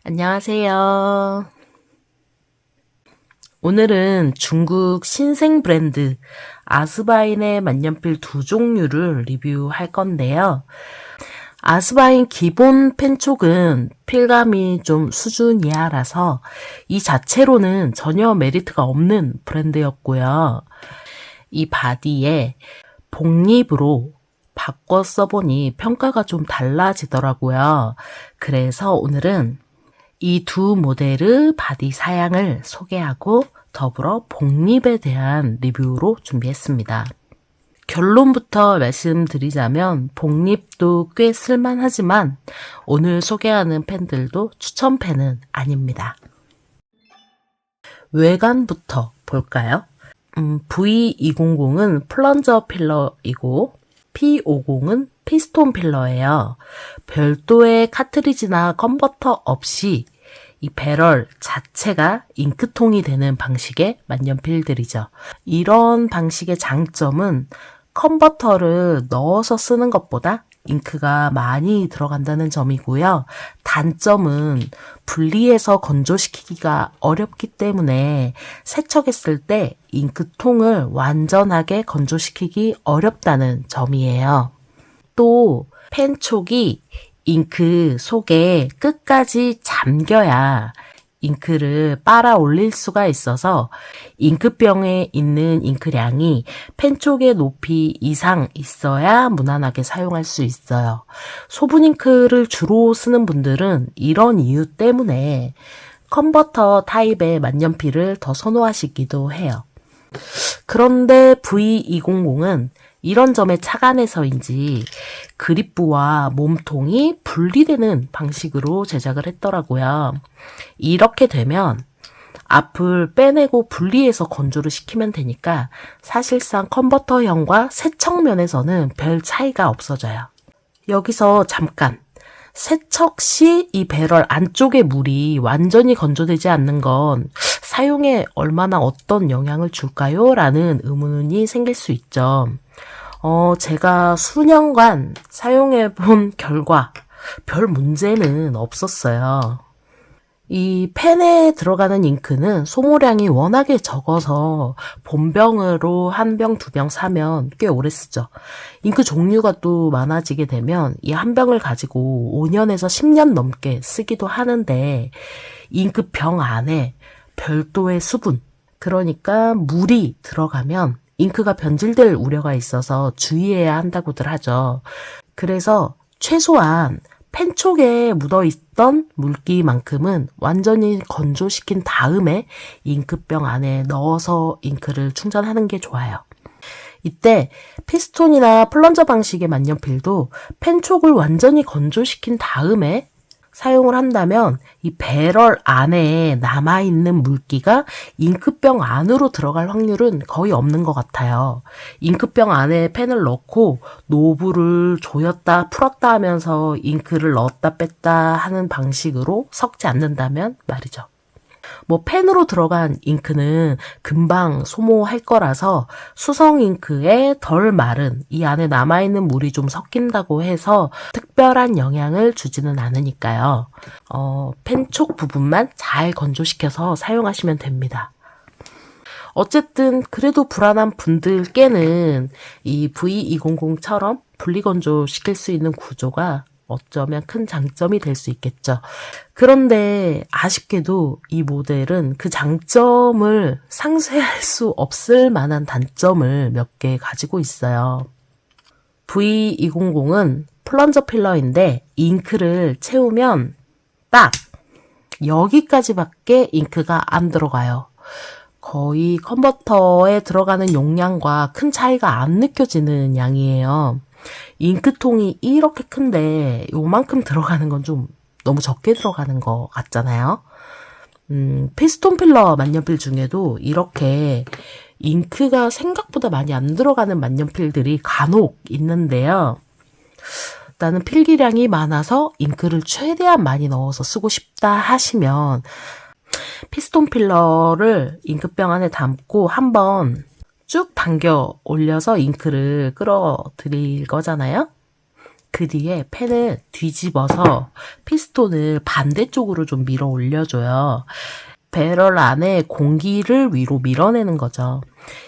안녕하세요. 오늘은 중국 신생 브랜드 아스바인의 만년필 두 종류를 리뷰할 건데요. 아스바인 기본 펜촉은 필감이 좀 수준 이하라서 이 자체로는 전혀 메리트가 없는 브랜드였고요. 이 바디에 복립으로 바꿔 써보니 평가가 좀 달라지더라고요. 그래서 오늘은 이 두 모델의 바디 사양을 소개하고 더불어 복립에 대한 리뷰로 준비했습니다. 결론부터 말씀드리자면 복립도 꽤 쓸만하지만 오늘 소개하는 펜들도 추천펜은 아닙니다. 외관부터 볼까요? V200은 플런저 필러이고 P50은 피스톤 필러예요. 별도의 카트리지나 컨버터 없이 이 배럴 자체가 잉크통이 되는 방식의 만년필들이죠. 이런 방식의 장점은 컨버터를 넣어서 쓰는 것보다 잉크가 많이 들어간다는 점이고요. 단점은 분리해서 건조시키기가 어렵기 때문에 세척했을 때 잉크통을 완전하게 건조시키기 어렵다는 점이에요. 또 펜촉이 잉크 속에 끝까지 잠겨야 잉크를 빨아 올릴 수가 있어서 잉크병에 있는 잉크량이 펜촉의 높이 이상 있어야 무난하게 사용할 수 있어요. 소분 잉크를 주로 쓰는 분들은 이런 이유 때문에 컨버터 타입의 만년필을 더 선호하시기도 해요. 그런데 V200은 이런 점에 착안해서인지 그립부와 몸통이 분리되는 방식으로 제작을 했더라고요. 이렇게 되면 앞을 빼내고 분리해서 건조를 시키면 되니까 사실상 컨버터형과 세척면에서는 별 차이가 없어져요. 여기서 잠깐! 세척 시 이 배럴 안쪽의 물이 완전히 건조되지 않는 건 사용에 얼마나 어떤 영향을 줄까요? 라는 의문이 생길 수 있죠. 제가 수년간 사용해본 결과 별 문제는 없었어요. 이 펜에 들어가는 잉크는 소모량이 워낙에 적어서 본병으로 한 병, 두 병 사면 꽤 오래 쓰죠. 잉크 종류가 또 많아지게 되면 이 한 병을 가지고 5년에서 10년 넘게 쓰기도 하는데 잉크병 안에 별도의 수분, 그러니까 물이 들어가면 잉크가 변질될 우려가 있어서 주의해야 한다고들 하죠. 그래서 최소한 펜촉에 묻어있던 물기만큼은 완전히 건조시킨 다음에 잉크병 안에 넣어서 잉크를 충전하는 게 좋아요. 이때 피스톤이나 플런저 방식의 만년필도 펜촉을 완전히 건조시킨 다음에 사용을 한다면 이 배럴 안에 남아있는 물기가 잉크병 안으로 들어갈 확률은 거의 없는 것 같아요. 잉크병 안에 펜을 넣고 노브를 조였다 풀었다 하면서 잉크를 넣었다 뺐다 하는 방식으로 섞지 않는다면 말이죠. 펜으로 들어간 잉크는 금방 소모할 거라서 수성 잉크에 덜 마른 이 안에 남아있는 물이 좀 섞인다고 해서 특별한 영향을 주지는 않으니까요. 펜촉 부분만 잘 건조시켜서 사용하시면 됩니다. 어쨌든 그래도 불안한 분들께는 이 V200처럼 분리건조 시킬 수 있는 구조가 어쩌면 큰 장점이 될 수 있겠죠. 그런데 아쉽게도 이 모델은 그 장점을 상쇄할 수 없을 만한 단점을 몇 개 가지고 있어요. V200은 플런저 필러인데 잉크를 채우면 딱 여기까지밖에 잉크가 안 들어가요. 거의 컨버터에 들어가는 용량과 큰 차이가 안 느껴지는 양이에요. 잉크통이 이렇게 큰데 요만큼 들어가는 건 좀 너무 적게 들어가는 것 같잖아요. 피스톤 필러 만년필 중에도 이렇게 잉크가 생각보다 많이 안 들어가는 만년필들이 간혹 있는데요. 나는 필기량이 많아서 잉크를 최대한 많이 넣어서 쓰고 싶다 하시면 피스톤 필러를 잉크병 안에 담고 한번 쭉 당겨 올려서 잉크를 끌어들일 거잖아요. 그 뒤에 펜을 뒤집어서 피스톤을 반대쪽으로 좀 밀어 올려줘요. 배럴 안에 공기를 위로 밀어내는 거죠.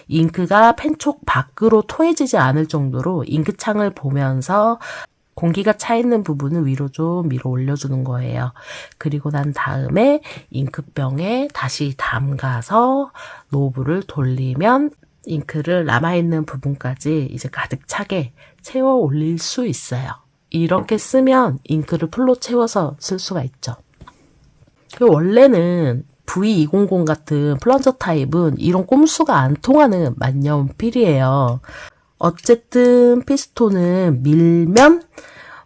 잉크가 펜촉 밖으로 토해지지 않을 정도로 잉크창을 보면서 공기가 차 있는 부분을 위로 좀 밀어 올려주는 거예요. 그리고 난 다음에 잉크병에 다시 담가서 노브를 돌리면 잉크를 남아있는 부분까지 이제 가득 차게 채워 올릴 수 있어요. 이렇게 쓰면 잉크를 풀로 채워서 쓸 수가 있죠. 원래는 V200 같은 플런저 타입은 이런 꼼수가 안 통하는 만년필이에요. 어쨌든 피스톤을 밀면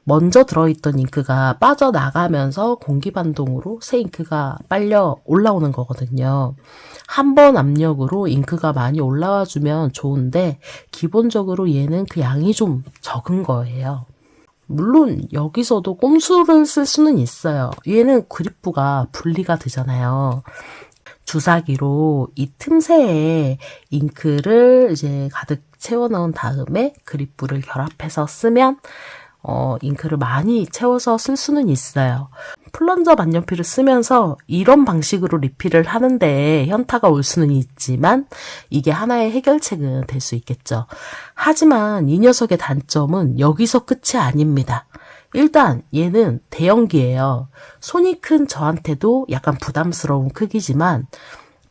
먼저 들어있던 잉크가 빠져나가면서 공기 반동으로 새 잉크가 빨려 올라오는 거거든요. 한 번 압력으로 잉크가 많이 올라와 주면 좋은데 기본적으로 얘는 그 양이 좀 적은 거예요. 물론 여기서도 꼼수를 쓸 수는 있어요. 얘는 그립부가 분리가 되잖아요. 주사기로 이 틈새에 잉크를 이제 가득 채워 넣은 다음에 그립부를 결합해서 쓰면 잉크를 많이 채워서 쓸 수는 있어요. 플런저 만년필을 쓰면서 이런 방식으로 리필을 하는데 현타가 올 수는 있지만 이게 하나의 해결책은 될 수 있겠죠. 하지만 이 녀석의 단점은 여기서 끝이 아닙니다. 일단 얘는 대형기예요. 손이 큰 저한테도 약간 부담스러운 크기지만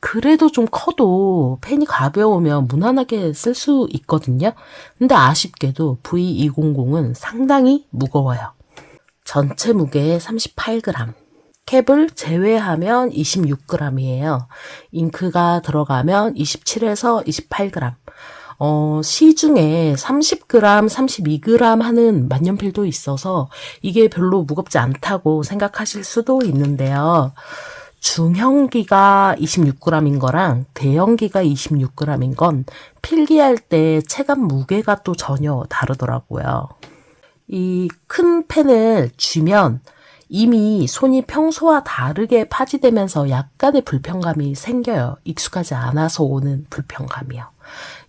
그래도 좀 커도 펜이 가벼우면 무난하게 쓸 수 있거든요. 근데 아쉽게도 V200은 상당히 무거워요. 전체 무게 38g. 캡을 제외하면 26g이에요. 잉크가 들어가면 27에서 28g. 시중에 30g, 32g 하는 만년필도 있어서 이게 별로 무겁지 않다고 생각하실 수도 있는데요. 중형기가 26g인 거랑 대형기가 26g인 건 필기할 때 체감 무게가 또 전혀 다르더라고요. 이 큰 펜을 쥐면 이미 손이 평소와 다르게 파지되면서 약간의 불편감이 생겨요. 익숙하지 않아서 오는 불편감이요.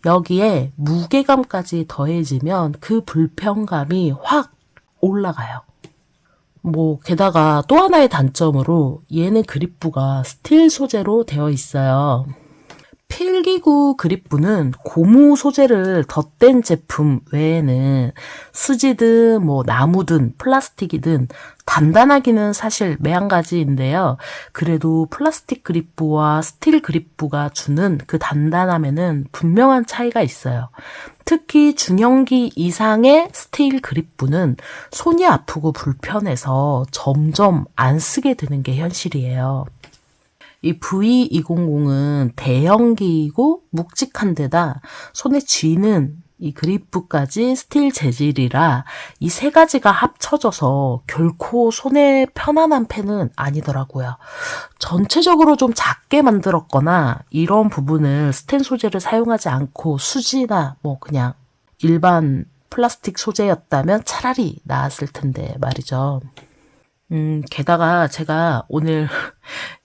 여기에 무게감까지 더해지면 그 불편감이 확 올라가요. 게다가 또 하나의 단점으로 얘는 그립부가 스틸 소재로 되어 있어요. 필기구 그립부는 고무 소재를 덧댄 제품 외에는 수지든 나무든 플라스틱이든 단단하기는 사실 매한가지인데요. 그래도 플라스틱 그립부와 스틸 그립부가 주는 그 단단함에는 분명한 차이가 있어요. 특히 중형기 이상의 스틸 그립부는 손이 아프고 불편해서 점점 안 쓰게 되는 게 현실이에요. 이 V200은 대형기이고 묵직한 데다 손에 쥐는 이 그립부까지 스틸 재질이라 이 세 가지가 합쳐져서 결코 손에 편안한 펜은 아니더라고요. 전체적으로 좀 작게 만들었거나 이런 부분을 스텐 소재를 사용하지 않고 수지나 그냥 일반 플라스틱 소재였다면 차라리 나았을 텐데 말이죠. 게다가 제가 오늘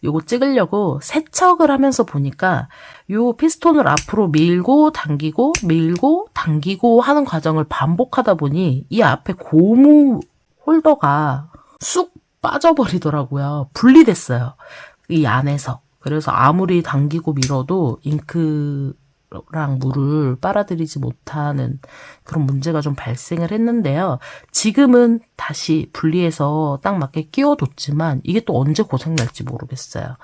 요거 찍으려고 세척을 하면서 보니까 요 피스톤을 앞으로 밀고 당기고 밀고 당기고 하는 과정을 반복하다 보니 이 앞에 고무 홀더가 쑥 빠져버리더라고요. 분리됐어요. 이 안에서. 그래서 아무리 당기고 밀어도 잉크랑 물을 빨아들이지 못하는 그런 문제가 좀 발생을 했는데요. 지금은 다시 분리해서 딱 맞게 끼워뒀지만 이게 또 언제 고장날지 모르겠어요.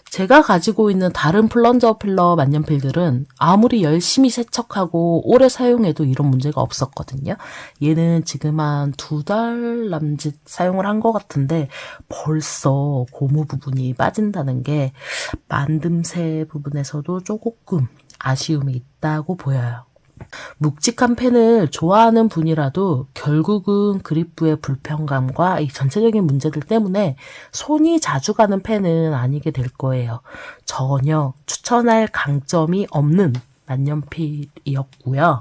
제가 가지고 있는 다른 플런저 필러 만년필들은 아무리 열심히 세척하고 오래 사용해도 이런 문제가 없었거든요. 얘는 지금 한 2달 남짓 사용을 한 것 같은데 벌써 고무 부분이 빠진다는 게 만듦새 부분에서도 조금 아쉬움이 있다고 보여요. 묵직한 펜을 좋아하는 분이라도 결국은 그립부의 불편감과 이 전체적인 문제들 때문에 손이 자주 가는 펜은 아니게 될 거예요. 전혀 추천할 강점이 없는 만년필이었고요.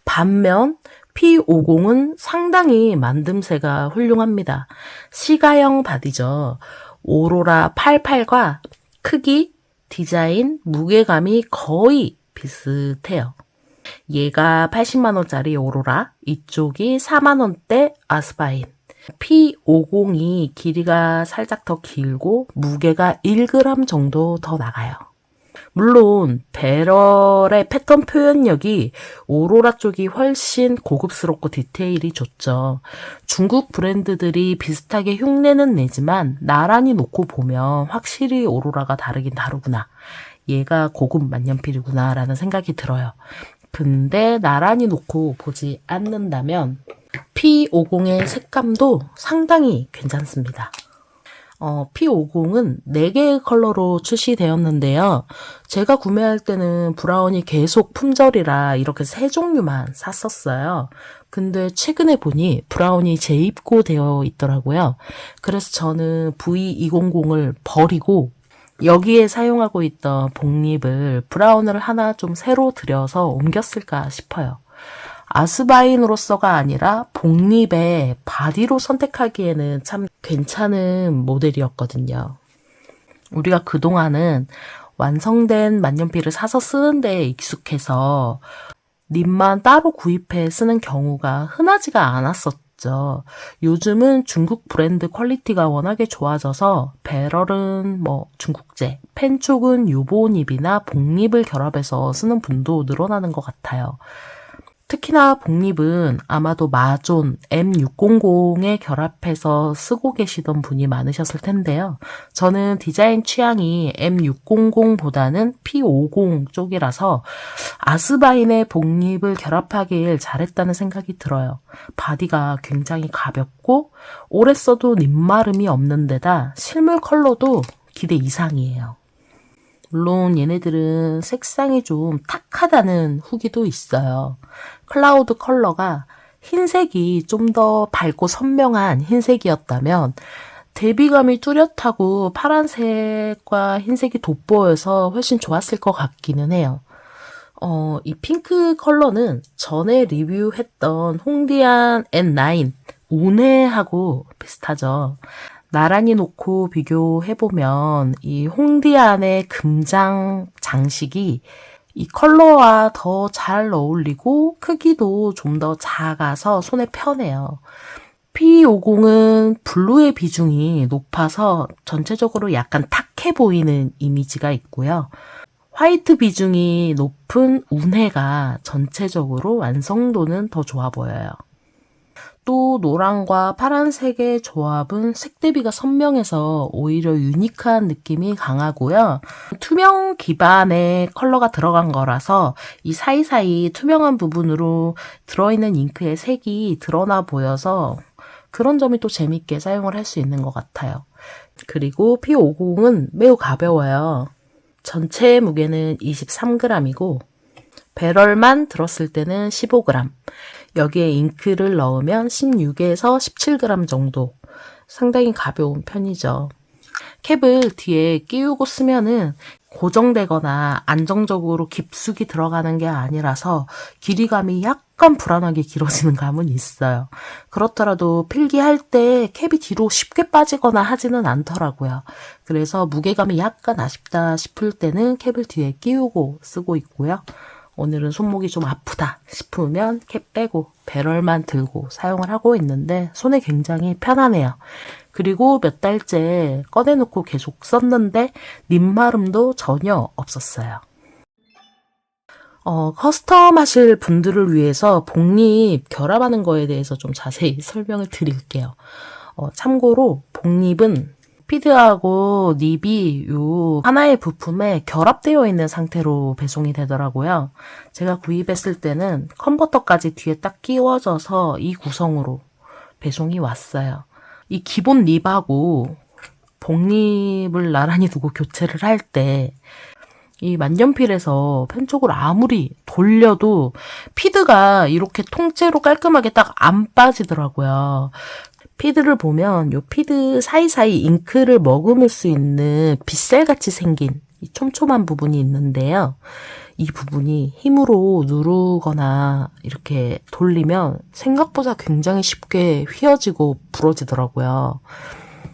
반면 P50은 상당히 만듦새가 훌륭합니다. 시가형 바디죠. 오로라 88과 크기, 디자인, 무게감이 거의 비슷해요. 얘가 80만원짜리 오로라, 이쪽이 4만원대 아스바인. P50이 길이가 살짝 더 길고 무게가 1g 정도 더 나가요. 물론 배럴의 패턴 표현력이 오로라 쪽이 훨씬 고급스럽고 디테일이 좋죠. 중국 브랜드들이 비슷하게 흉내는 내지만 나란히 놓고 보면 확실히 오로라가 다르긴 다르구나. 얘가 고급 만년필이구나 라는 생각이 들어요. 근데 나란히 놓고 보지 않는다면 P50의 색감도 상당히 괜찮습니다. P50은 4개의 컬러로 출시되었는데요. 제가 구매할 때는 브라운이 계속 품절이라 이렇게 3종류만 샀었어요. 근데 최근에 보니 브라운이 재입고되어 있더라고요. 그래서 저는 V200을 버리고 여기에 사용하고 있던 복립을 브라운을 하나 좀 새로 들여서 옮겼을까 싶어요. 아스바인으로서가 아니라 복립의 바디로 선택하기에는 참 괜찮은 모델이었거든요. 우리가 그동안은 완성된 만년필을 사서 쓰는 데에 익숙해서 립만 따로 구입해 쓰는 경우가 흔하지가 않았었죠. 요즘은 중국 브랜드 퀄리티가 워낙에 좋아져서 배럴은 중국제, 펜 쪽은 유보닙이나 복립을 결합해서 쓰는 분도 늘어나는 것 같아요. 특히나 복립은 아마도 마존 M600에 결합해서 쓰고 계시던 분이 많으셨을 텐데요. 저는 디자인 취향이 M600보다는 P50 쪽이라서 아스바인의 복립을 결합하길 잘했다는 생각이 들어요. 바디가 굉장히 가볍고 오래 써도 립마름이 없는 데다 실물 컬러도 기대 이상이에요. 물론 얘네들은 색상이 좀 탁하다는 후기도 있어요. 클라우드 컬러가 흰색이 좀 더 밝고 선명한 흰색이었다면 대비감이 뚜렷하고 파란색과 흰색이 돋보여서 훨씬 좋았을 것 같기는 해요. 이 핑크 컬러는 전에 리뷰했던 홍디안 N9 운해하고 비슷하죠. 나란히 놓고 비교해보면 이 홍디안의 금장 장식이 이 컬러와 더 잘 어울리고 크기도 좀 더 작아서 손에 편해요. P50은 블루의 비중이 높아서 전체적으로 약간 탁해 보이는 이미지가 있고요. 화이트 비중이 높은 운해가 전체적으로 완성도는 더 좋아 보여요. 또 노랑과 파란색의 조합은 색 대비가 선명해서 오히려 유니크한 느낌이 강하고요. 투명 기반의 컬러가 들어간 거라서 이 사이사이 투명한 부분으로 들어있는 잉크의 색이 드러나 보여서 그런 점이 또 재밌게 사용을 할 수 있는 것 같아요. 그리고 P50은 매우 가벼워요. 전체 무게는 23g이고 배럴만 들었을 때는 15g. 여기에 잉크를 넣으면 16에서 17g 정도. 상당히 가벼운 편이죠. 캡을 뒤에 끼우고 쓰면은 고정되거나 안정적으로 깊숙이 들어가는 게 아니라서 길이감이 약간 불안하게 길어지는 감은 있어요. 그렇더라도 필기할 때 캡이 뒤로 쉽게 빠지거나 하지는 않더라고요. 그래서 무게감이 약간 아쉽다 싶을 때는 캡을 뒤에 끼우고 쓰고 있고요. 오늘은 손목이 좀 아프다 싶으면 캡 빼고 배럴만 들고 사용을 하고 있는데 손에 굉장히 편하네요. 그리고 몇 달째 꺼내놓고 계속 썼는데 립마름도 전혀 없었어요. 커스텀 하실 분들을 위해서 복립 결합하는 거에 대해서 좀 자세히 설명을 드릴게요. 참고로 복립은 피드하고 닙이 요 하나의 부품에 결합되어 있는 상태로 배송이 되더라고요. 제가 구입했을 때는 컨버터까지 뒤에 딱 끼워져서 이 구성으로 배송이 왔어요. 이 기본 립하고 복립을 나란히 두고 교체를 할 때 이 만년필에서 펜 쪽을 아무리 돌려도 피드가 이렇게 통째로 깔끔하게 딱 안 빠지더라고요. 피드를 보면 요 피드 사이사이 잉크를 머금을 수 있는 빗살같이 생긴 이 촘촘한 부분이 있는데요. 이 부분이 힘으로 누르거나 이렇게 돌리면 생각보다 굉장히 쉽게 휘어지고 부러지더라고요.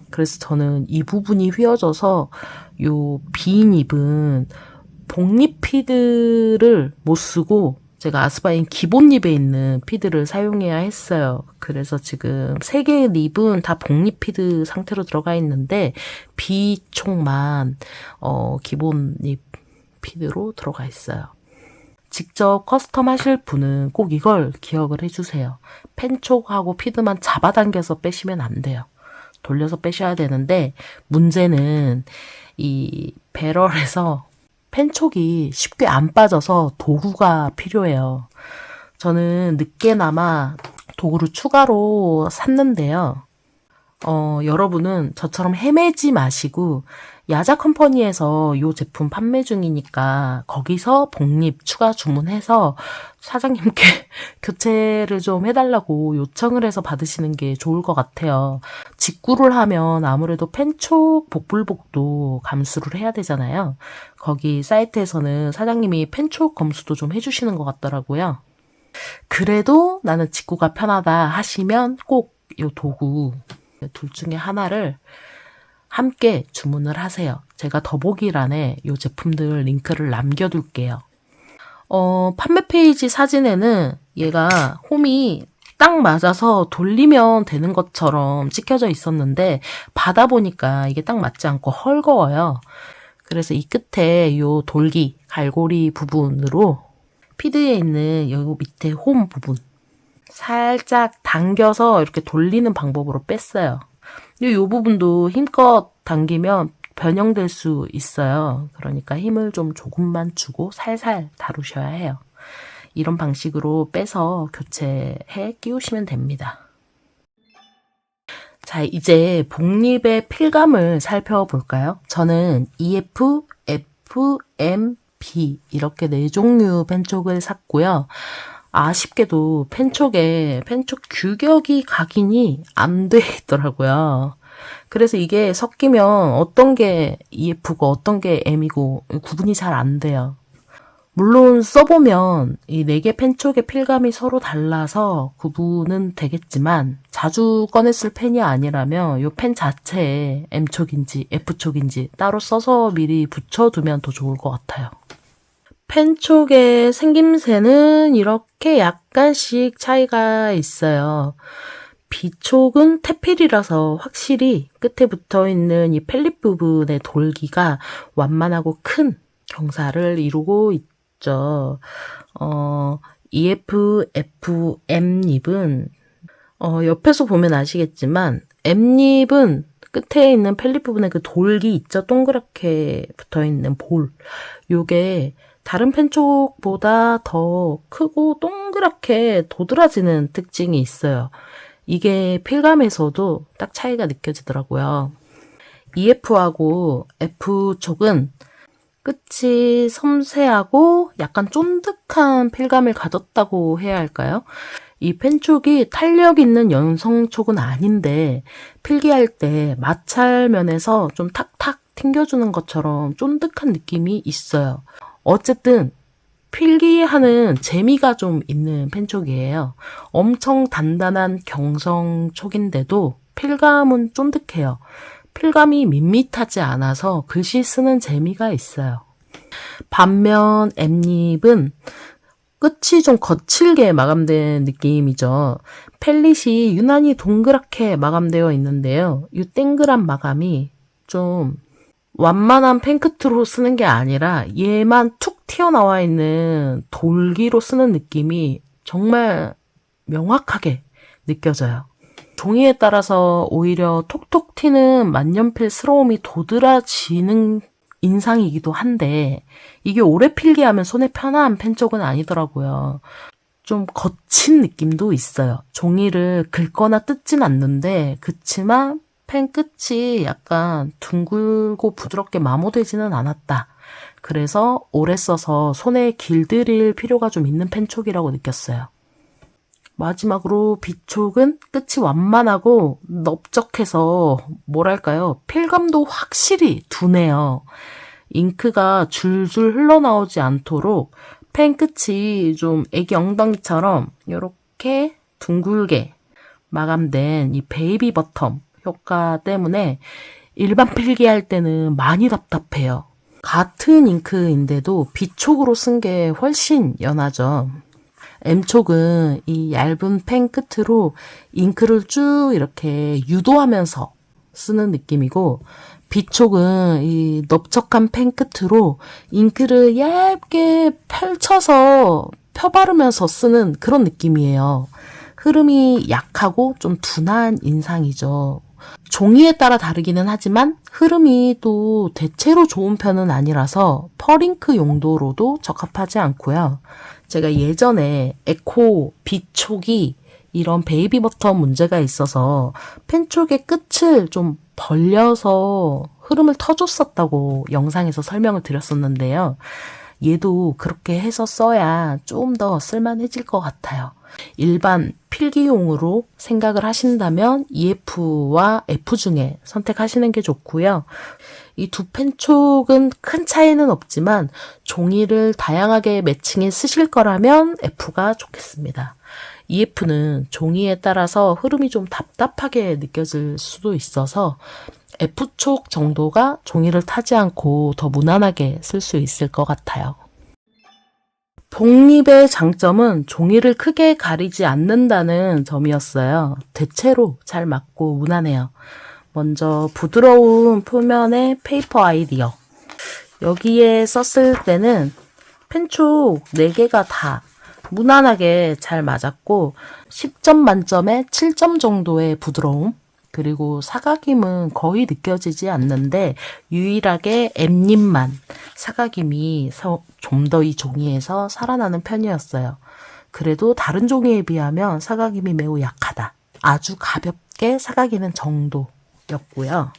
그래서 저는 이 부분이 휘어져서 요 빈 잎은 복립 피드를 못 쓰고 제가 아스바인 기본 립에 있는 피드를 사용해야 했어요. 그래서 지금 3개의 립은 다 복립 피드 상태로 들어가 있는데 B촉만 기본 립 피드로 들어가 있어요. 직접 커스텀 하실 분은 꼭 이걸 기억을 해주세요. 펜촉하고 피드만 잡아당겨서 빼시면 안 돼요. 돌려서 빼셔야 되는데 문제는 이 배럴에서 펜촉이 쉽게 안 빠져서 도구가 필요해요. 저는 늦게나마 도구를 추가로 샀는데요. 여러분은 저처럼 헤매지 마시고 야자 컴퍼니에서 이 제품 판매 중이니까 거기서 복립 추가 주문해서 사장님께 교체를 좀 해달라고 요청을 해서 받으시는 게 좋을 것 같아요. 직구를 하면 아무래도 펜촉 복불복도 감수를 해야 되잖아요. 거기 사이트에서는 사장님이 펜촉 검수도 좀 해주시는 것 같더라고요. 그래도 나는 직구가 편하다 하시면 꼭 이 도구 둘 중에 하나를 함께 주문을 하세요. 제가 더보기란에 이 제품들 링크를 남겨둘게요. 판매 페이지 사진에는 얘가 홈이 딱 맞아서 돌리면 되는 것처럼 찍혀져 있었는데 받아보니까 이게 딱 맞지 않고 헐거워요. 그래서 이 끝에 이 돌기, 갈고리 부분으로 피드에 있는 여기 밑에 홈 부분 살짝 당겨서 이렇게 돌리는 방법으로 뺐어요. 이 부분도 힘껏 당기면 변형될 수 있어요. 그러니까 힘을 좀 조금만 주고 살살 다루셔야 해요. 이런 방식으로 빼서 교체해 끼우시면 됩니다. 자, 이제 복립의 필감을 살펴볼까요? 저는 EF, F, M, B 이렇게 4종류 펜촉을 샀고요. 아쉽게도 펜촉에 펜촉 규격이 각인이 안 돼 있더라고요. 그래서 이게 섞이면 어떤 게 EF고 어떤 게 M이고 구분이 잘 안 돼요. 물론 써보면 이 4개 펜촉의 필감이 서로 달라서 구분은 되겠지만 자주 꺼내 쓸 펜이 아니라면 이 펜 자체에 M촉인지 F촉인지 따로 써서 미리 붙여두면 더 좋을 것 같아요. 펜촉의 생김새는 이렇게 약간씩 차이가 있어요. B촉은 테필이라서 확실히 끝에 붙어있는 이 펠릿 부분의 돌기가 완만하고 큰 경사를 이루고 있죠. EF, F, M립은 옆에서 보면 아시겠지만 M립은 끝에 있는 펠릿 부분에 그 돌기 있죠? 동그랗게 붙어있는 볼. 요게 다른 펜촉보다 더 크고 동그랗게 도드라지는 특징이 있어요. 이게 필감에서도 딱 차이가 느껴지더라고요. EF하고 F촉은 끝이 섬세하고 약간 쫀득한 필감을 가졌다고 해야 할까요? 이 펜촉이 탄력 있는 연성촉은 아닌데 필기할 때 마찰면에서 좀 탁탁 튕겨주는 것처럼 쫀득한 느낌이 있어요. 어쨌든 필기하는 재미가 좀 있는 펜촉이에요. 엄청 단단한 경성촉인데도 필감은 쫀득해요. 필감이 밋밋하지 않아서 글씨 쓰는 재미가 있어요. 반면 M립은 끝이 좀 거칠게 마감된 느낌이죠. 펠릿이 유난히 동그랗게 마감되어 있는데요. 이 땡그란 마감이 좀 완만한 펜끝으로 쓰는 게 아니라 얘만 툭 튀어나와 있는 돌기로 쓰는 느낌이 정말 명확하게 느껴져요. 종이에 따라서 오히려 톡톡 튀는 만년필스러움이 도드라지는 인상이기도 한데 이게 오래 필기하면 손에 편한 펜촉은 아니더라고요. 좀 거친 느낌도 있어요. 종이를 긁거나 뜯진 않는데 그치만 펜 끝이 약간 둥글고 부드럽게 마모되지는 않았다. 그래서 오래 써서 손에 길들일 필요가 좀 있는 펜촉이라고 느꼈어요. 마지막으로 B촉은 끝이 완만하고 넓적해서 뭐랄까요? 필감도 확실히 둔해요. 잉크가 줄줄 흘러나오지 않도록 펜 끝이 좀 애기 엉덩이처럼 이렇게 둥글게 마감된 이 베이비 버텀 효과 때문에 일반 필기할 때는 많이 답답해요. 같은 잉크인데도 B촉으로 쓴 게 훨씬 연하죠. M촉은 이 얇은 펜 끝으로 잉크를 쭉 이렇게 유도하면서 쓰는 느낌이고, B촉은 이 넓적한 펜 끝으로 잉크를 얇게 펼쳐서 펴바르면서 쓰는 그런 느낌이에요. 흐름이 약하고 좀 둔한 인상이죠. 종이에 따라 다르기는 하지만 흐름이 또 대체로 좋은 편은 아니라서 펄잉크 용도로도 적합하지 않고요. 제가 예전에 에코 B촉이 이런 베이비 버터 문제가 있어서 펜촉의 끝을 좀 벌려서 흐름을 터줬었다고 영상에서 설명을 드렸었는데요. 얘도 그렇게 해서 써야 좀 더 쓸만해질 것 같아요. 일반 필기용으로 생각을 하신다면 EF와 F 중에 선택하시는 게 좋고요. 이 두 펜촉은 큰 차이는 없지만 종이를 다양하게 매칭해 쓰실 거라면 F가 좋겠습니다. EF는 종이에 따라서 흐름이 좀 답답하게 느껴질 수도 있어서 F촉 정도가 종이를 타지 않고 더 무난하게 쓸 수 있을 것 같아요. 복립의 장점은 종이를 크게 가리지 않는다는 점이었어요. 대체로 잘 맞고 무난해요. 먼저 부드러운 표면의 페이퍼 아이디어. 여기에 썼을 때는 펜촉 4개가 다 무난하게 잘 맞았고 10점 만점에 7점 정도의 부드러움, 그리고 사각임은 거의 느껴지지 않는데 유일하게 M님만 사각임이 좀 더 이 종이에서 살아나는 편이었어요. 그래도 다른 종이에 비하면 사각임이 매우 약하다. 아주 가볍게 사각이는 정도였고요.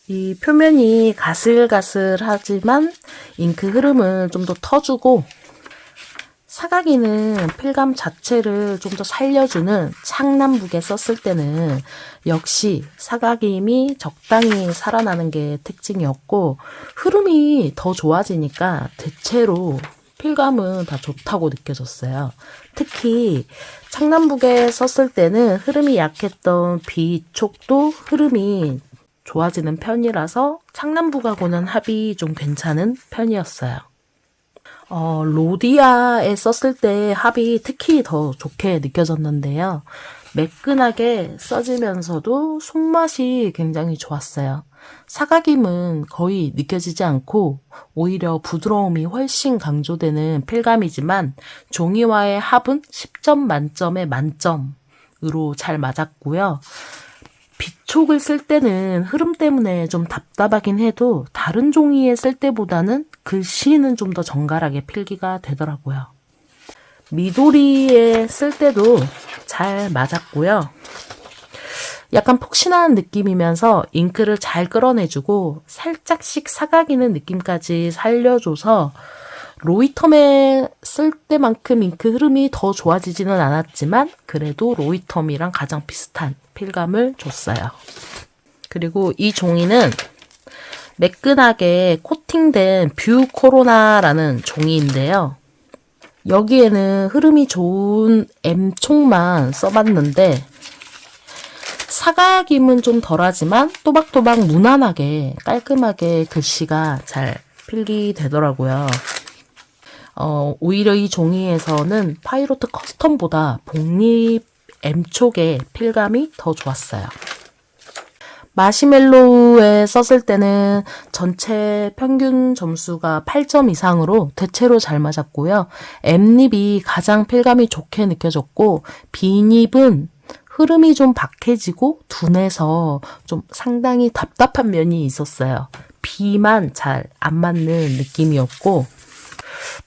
이 표면이 가슬가슬하지만 잉크 흐름을 좀 더 터주고, 사각이는 필감 자체를 좀 더 살려주는 창남북에 썼을 때는 역시 사각임이 적당히 살아나는 게 특징이었고, 흐름이 더 좋아지니까 대체로 필감은 다 좋다고 느껴졌어요. 특히 창남북에 썼을 때는 흐름이 약했던 B촉도 흐름이 좋아지는 편이라서 창남북하고는 합이 좀 괜찮은 편이었어요. 로디아에 썼을 때 합이 특히 더 좋게 느껴졌는데요. 매끈하게 써지면서도 손맛이 굉장히 좋았어요. 사각임은 거의 느껴지지 않고 오히려 부드러움이 훨씬 강조되는 필감이지만 종이와의 합은 10점 만점에 만점으로 잘 맞았고요. B촉을 쓸 때는 흐름 때문에 좀 답답하긴 해도 다른 종이에 쓸 때보다는 글씨는 좀 더 정갈하게 필기가 되더라고요. 미도리에 쓸 때도 잘 맞았고요. 약간 폭신한 느낌이면서 잉크를 잘 끌어내주고 살짝씩 사각이는 느낌까지 살려줘서 로이텀에 쓸 때만큼 잉크 흐름이 더 좋아지지는 않았지만 그래도 로이텀이랑 가장 비슷한 필감을 줬어요. 그리고 이 종이는 매끈하게 코팅된 뷰 코로나라는 종이인데요. 여기에는 흐름이 좋은 M촉만 써봤는데 사각임은 좀 덜하지만 또박또박 무난하게 깔끔하게 글씨가 잘 필기되더라고요. 오히려 이 종이에서는 파이로트 커스텀보다 복립 M촉의 필감이 더 좋았어요. 마시멜로우에 썼을 때는 전체 평균 점수가 8점 이상으로 대체로 잘 맞았고요. M립이 가장 필감이 좋게 느껴졌고 B립은 흐름이 좀 박해지고 둔해서 좀 상당히 답답한 면이 있었어요. B만 잘 안 맞는 느낌이었고,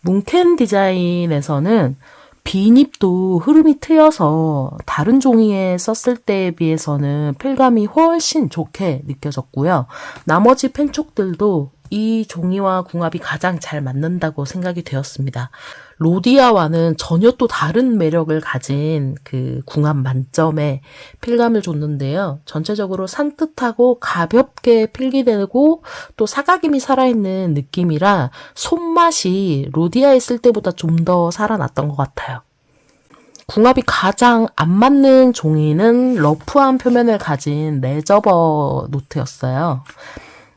뭉켄 디자인에서는 B립도 흐름이 트여서 다른 종이에 썼을 때에 비해서는 필감이 훨씬 좋게 느껴졌고요. 나머지 펜촉들도 이 종이와 궁합이 가장 잘 맞는다고 생각이 되었습니다. 로디아와는 전혀 또 다른 매력을 가진 그 궁합 만점의 필감을 줬는데요. 전체적으로 산뜻하고 가볍게 필기되고 또 사각임이 살아있는 느낌이라 손맛이 로디아에 쓸 때보다 좀 더 살아났던 것 같아요. 궁합이 가장 안 맞는 종이는 러프한 표면을 가진 레저버 노트였어요.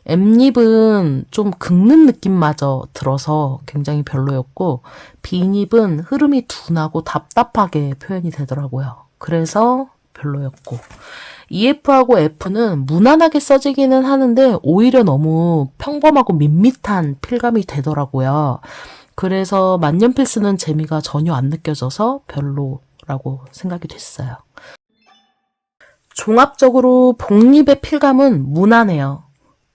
M립은 좀 긁는 느낌마저 들어서 굉장히 별로였고, B립은 흐름이 둔하고 답답하게 표현이 되더라고요. 그래서 별로였고, EF하고 F는 무난하게 써지기는 하는데 오히려 너무 평범하고 밋밋한 필감이 되더라고요. 그래서 만년필 쓰는 재미가 전혀 안 느껴져서 별로라고 생각이 됐어요. 종합적으로 복립의 필감은 무난해요.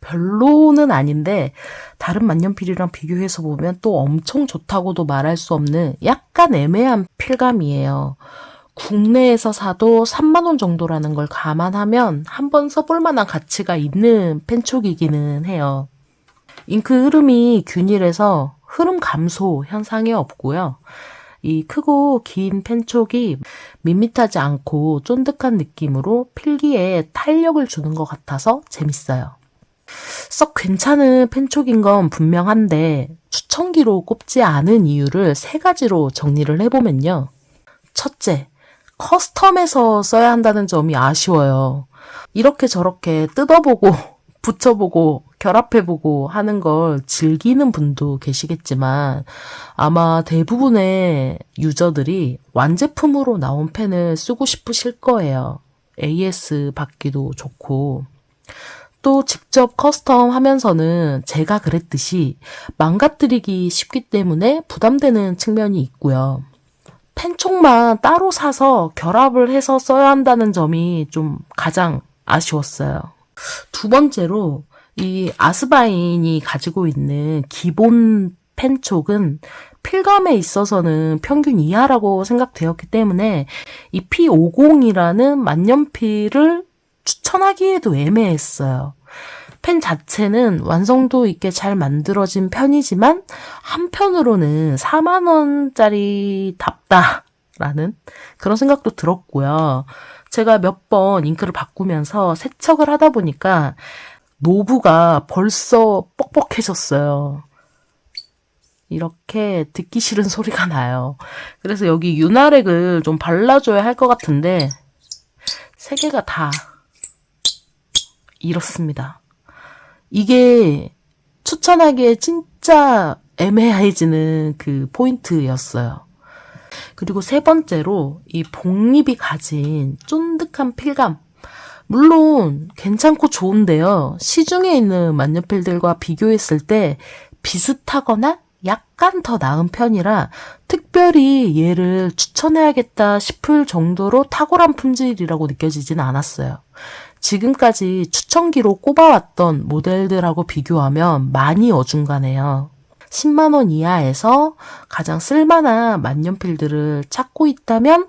별로는 아닌데 다른 만년필이랑 비교해서 보면 또 엄청 좋다고도 말할 수 없는 약간 애매한 필감이에요. 국내에서 사도 3만 원 정도라는 걸 감안하면 한번 써볼 만한 가치가 있는 펜촉이기는 해요. 잉크 흐름이 균일해서 흐름 감소 현상이 없고요. 이 크고 긴 펜촉이 밋밋하지 않고 쫀득한 느낌으로 필기에 탄력을 주는 것 같아서 재밌어요. 썩 괜찮은 펜촉인 건 분명한데 추천기로 꼽지 않은 이유를 3가지로 정리를 해보면요. 첫째, 커스텀에서 써야 한다는 점이 아쉬워요. 이렇게 저렇게 뜯어보고 붙여보고 결합해보고 하는 걸 즐기는 분도 계시겠지만 아마 대부분의 유저들이 완제품으로 나온 펜을 쓰고 싶으실 거예요. AS 받기도 좋고 또 직접 커스텀 하면서는 제가 그랬듯이 망가뜨리기 쉽기 때문에 부담되는 측면이 있고요. 펜촉만 따로 사서 결합을 해서 써야 한다는 점이 좀 가장 아쉬웠어요. 두 번째로 이 아스바인이 가지고 있는 기본 펜촉은 필감에 있어서는 평균 이하라고 생각되었기 때문에 이 P50이라는 만년필을 추천하기에도 애매했어요. 펜 자체는 완성도 있게 잘 만들어진 편이지만 한편으로는 4만 원짜리답다라는 그런 생각도 들었고요. 제가 몇 번 잉크를 바꾸면서 세척을 하다 보니까 노브가 벌써 뻑뻑해졌어요. 이렇게 듣기 싫은 소리가 나요. 그래서 여기 윤활액을 좀 발라줘야 할 것 같은데 3개가 다 이렇습니다. 이게 추천하기에 진짜 애매해지는 그 포인트였어요. 그리고 3번째로 이 복립이 가진 쫀득한 필감. 물론 괜찮고 좋은데요. 시중에 있는 만년필들과 비교했을 때 비슷하거나 약간 더 나은 편이라 특별히 얘를 추천해야겠다 싶을 정도로 탁월한 품질이라고 느껴지진 않았어요. 지금까지 추천기로 꼽아왔던 모델들하고 비교하면 많이 어중간해요. 10만 원 이하에서 가장 쓸만한 만년필들을 찾고 있다면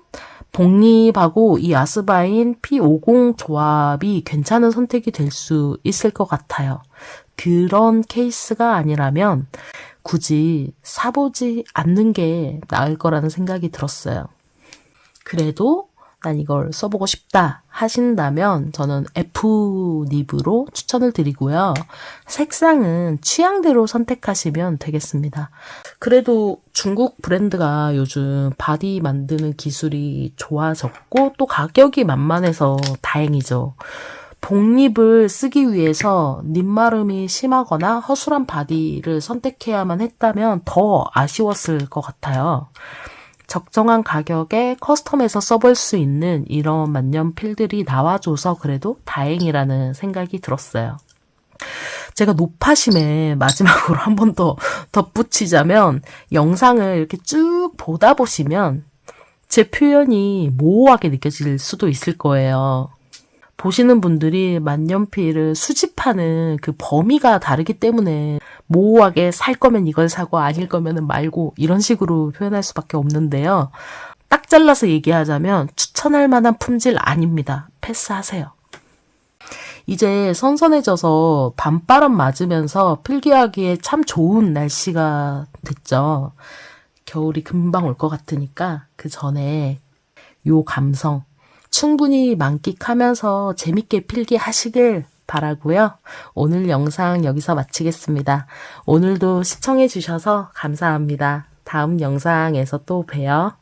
복립하고 이 아스바인 P50 조합이 괜찮은 선택이 될 수 있을 것 같아요. 그런 케이스가 아니라면 굳이 사보지 않는 게 나을 거라는 생각이 들었어요. 그래도 난 이걸 써보고 싶다 하신다면 저는 F닙으로 추천을 드리고요. 색상은 취향대로 선택하시면 되겠습니다. 그래도 중국 브랜드가 요즘 바디 만드는 기술이 좋아졌고 또 가격이 만만해서 다행이죠. 복립을 쓰기 위해서 닙마름이 심하거나 허술한 바디를 선택해야만 했다면 더 아쉬웠을 것 같아요. 적정한 가격에 커스텀해서 써볼 수 있는 이런 만년필들이 나와줘서 그래도 다행이라는 생각이 들었어요. 제가 노파심에 마지막으로 한 번 더 덧붙이자면 영상을 이렇게 쭉 보다 보시면 제 표현이 모호하게 느껴질 수도 있을 거예요. 보시는 분들이 만년필을 수집하는 그 범위가 다르기 때문에 모호하게 살 거면 이걸 사고 아닐 거면 말고 이런 식으로 표현할 수밖에 없는데요. 딱 잘라서 얘기하자면 추천할 만한 품질 아닙니다. 패스하세요. 이제 선선해져서 밤바람 맞으면서 필기하기에 참 좋은 날씨가 됐죠. 겨울이 금방 올 것 같으니까 그 전에 요 감성 충분히 만끽하면서 재밌게 필기하시길 바라고요. 오늘 영상 여기서 마치겠습니다. 오늘도 시청해 주셔서 감사합니다. 다음 영상에서 또 봬요.